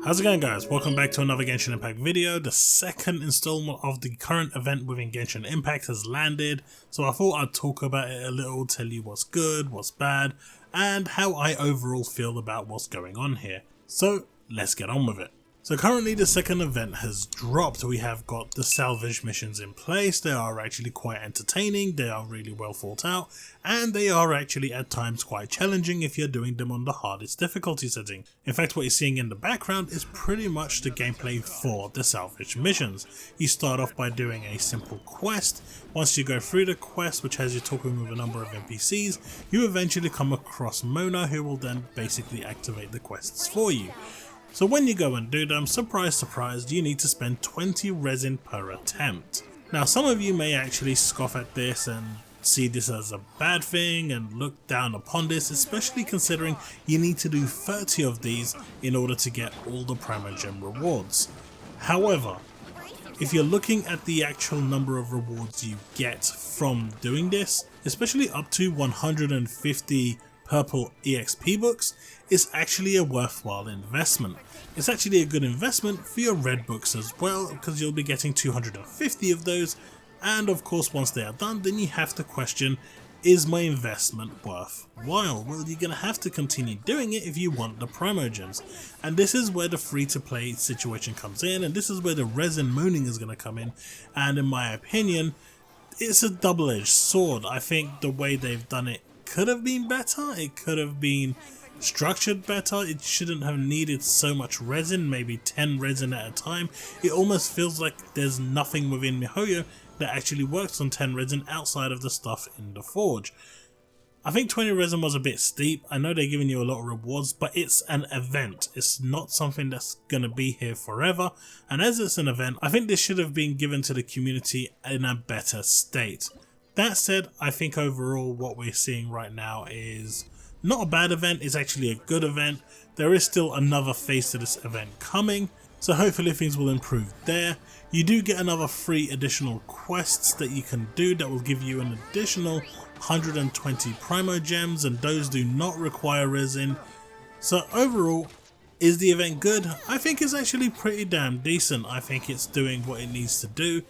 How's it going, guys? Welcome back to another Genshin Impact video. The second installment of the current event within Genshin Impact has landed, so I thought I'd talk about it a little, tell you what's good, what's bad, and how I overall feel about what's going on here. So let's get on with it. So currently the second event has dropped. We have got the salvage missions in place. They are actually quite entertaining, they are really well thought out, and they are actually at times quite challenging if you're doing them on the hardest difficulty setting. In fact, what you're seeing in the background is pretty much the gameplay for the salvage missions. You start off by doing a simple quest. Once you go through the quest, which has you talking with a number of NPCs, you eventually come across Mona, who will then basically activate the quests for you. So when you go and do them, surprise surprise, you need to spend 20 resin per attempt. Now some of you may actually scoff at this and see this as a bad thing and look down upon this, especially considering you need to do 30 of these in order to get all the Primogem rewards. However, if you're looking at the actual number of rewards you get from doing this, especially up to 150 purple EXP books, is actually a worthwhile investment. It's actually a good investment for your red books as well, because you'll be getting 250 of those, and of course once they are done, then you have to question, is my investment worthwhile? Well, you're going to have to continue doing it if you want the Primogems, and this is where the free to play situation comes in, and this is where the resin moaning is going to come in, and in my opinion, it's a double-edged sword. I think the way they've done it could have been better, it could have been structured better, it shouldn't have needed so much resin, maybe 10 resin at a time. It almost feels like there's nothing within MiHoYo that actually works on 10 resin outside of the stuff in the forge. I think 20 resin was a bit steep. I know they're giving you a lot of rewards, but it's an event. It's not something that's going to be here forever, and as it's an event, I think this should have been given to the community in a better state. That said, I think overall what we're seeing right now is not a bad event, it's actually a good event. There is still another phase to this event coming, so hopefully things will improve there. You do get another 3 additional quests that you can do that will give you an additional 120 Primogems, and those do not require resin. So overall, is the event good? I think it's actually pretty damn decent. I think it's doing what it needs to do.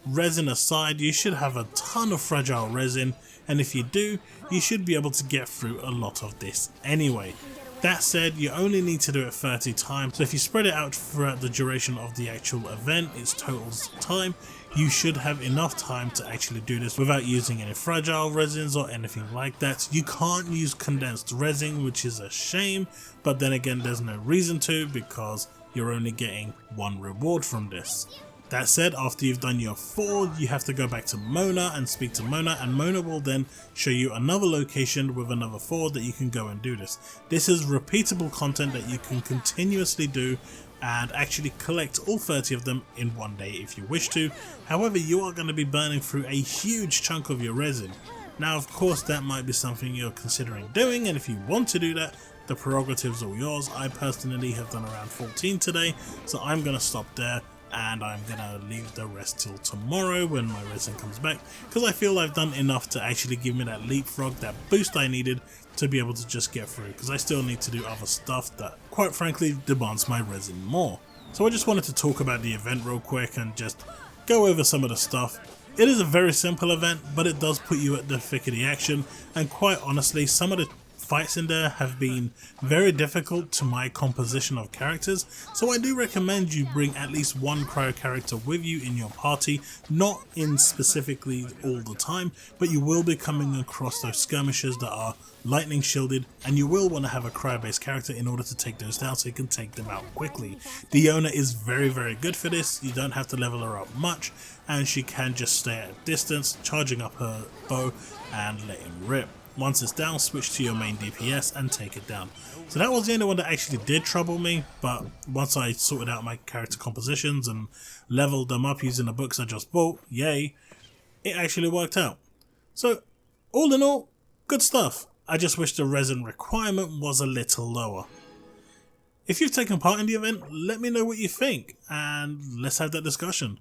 Resin aside, you should have a ton of fragile resin, and if you do, you should be able to get through a lot of this anyway. That said, you only need to do it 30 times, so if you spread it out throughout the duration of the actual event, its total time, you should have enough time to actually do this without using any fragile resins or anything like that. You can't use condensed resin, which is a shame, but then again there's no reason to, because you're only getting 1 reward from this. That said, after you've done your 4, you have to go back to Mona and speak to Mona, and Mona will then show you another location with another 4 that you can go and do this. This is repeatable content that you can continuously do and actually collect all 30 of them in one day if you wish to. However, you are going to be burning through a huge chunk of your resin. Now of course that might be something you're considering doing, and if you want to do that, the prerogative's all yours. I personally have done around 14 today, so I'm going to stop there. And I'm gonna leave the rest till tomorrow when my resin comes back, because I feel I've done enough to actually give me that leapfrog, that boost I needed to be able to just get through, because I still need to do other stuff that quite frankly demands my resin more. So I just wanted to talk about the event real quick and just go over some of the stuff. It is a very simple event, but it does put you at the thick of the action, and quite honestly some of the fights in there have been very difficult to my composition of characters, so I do recommend you bring at least 1 cryo character with you in your party, not in specifically all the time, but you will be coming across those skirmishers that are lightning shielded, and you will want to have a cryo based character in order to take those down so you can take them out quickly. Diona is very good for this. You don't have to level her up much, and she can just stay at a distance, charging up her bow and letting rip. Once it's down, switch to your main DPS and take it down. So that was the only one that actually did trouble me, but once I sorted out my character compositions and leveled them up using the books I just bought, yay, it actually worked out. So all in all, good stuff. I just wish the resin requirement was a little lower. If you've taken part in the event, let me know what you think and let's have that discussion.